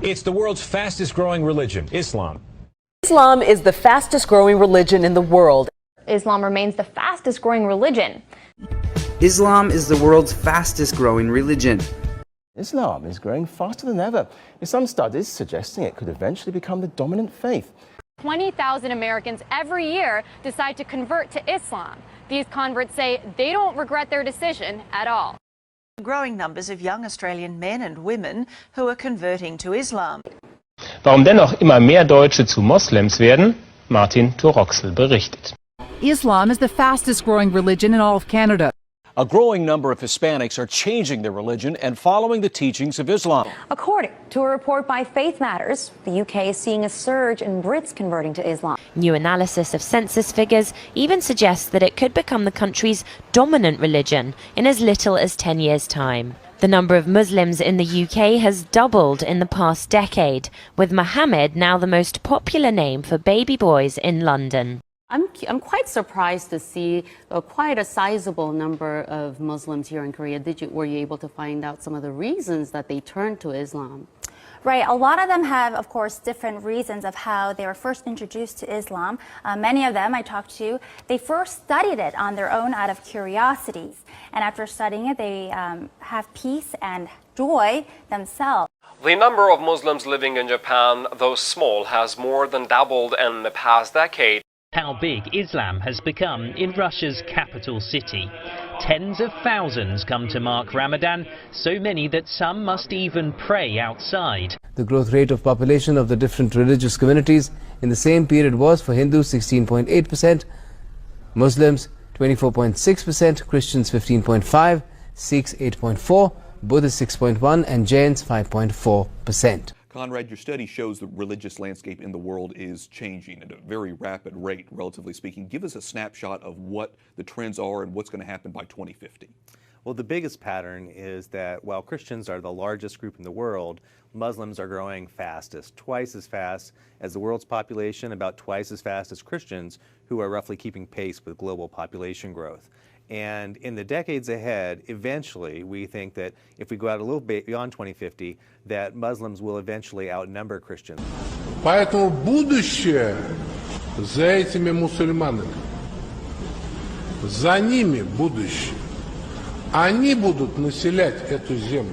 It's the world's fastest growing religion, Islam. Islam is the fastest growing religion in the world. Islam remains the fastest growing religion. Islam is the world's fastest growing religion. Islam is growing faster than ever, with some studies suggesting it could eventually become the dominant faith. 20,000 Americans every year decide to convert to Islam. These converts say they don't regret their decision at all. Growing numbers of young Australian men and women who are converting to Islam. Warum dennoch immer mehr Deutsche zu Moslems werden, Martin Thoroxl berichtet. Islam is the fastest growing religion in all of Canada. A growing number of Hispanics are changing their religion and following the teachings of Islam. According to a report by Faith Matters, the UK is seeing a surge in Brits converting to Islam. New analysis of census figures even suggests that it could become the country's dominant religion in as little as 10 years' time. The number of Muslims in the UK has doubled in the past decade, with Mohammed now the most popular name for baby boys in London. I'm quite surprised to see quite a sizable number of Muslims here in Korea. Were you able to find out some of the reasons that they turned to Islam? Right. A lot of them have, of course, different reasons of how they were first introduced to Islam. Many of them I talked to, they first studied it on their own out of curiosities. And after studying it, they have peace and joy themselves. The number of Muslims living in Japan, though small, has more than doubled in the past decade. How big Islam has become in Russia's capital city. Tens of thousands come to mark Ramadan, so many that some must even pray outside. The growth rate of population of the different religious communities in the same period was for Hindus 16.8%, Muslims 24.6%, Christians 15.5%, Sikhs 8.4%, Buddhists 6.1% and Jains 5.4%. Conrad, your study shows the religious landscape in the world is changing at a very rapid rate, relatively speaking. Give us a snapshot of what the trends are and what's going to happen by 2050. Well, the biggest pattern is that while Christians are the largest group in the world, Muslims are growing fastest, twice as fast as the world's population, about twice as fast as Christians, who are roughly keeping pace with global population growth. And in the decades ahead, eventually, we think that if we go out a little bit beyond 2050, that Muslims will eventually outnumber Christians. Поэтому будущее за этими мусульманами. За ними будущее. Они будут населять эту землю.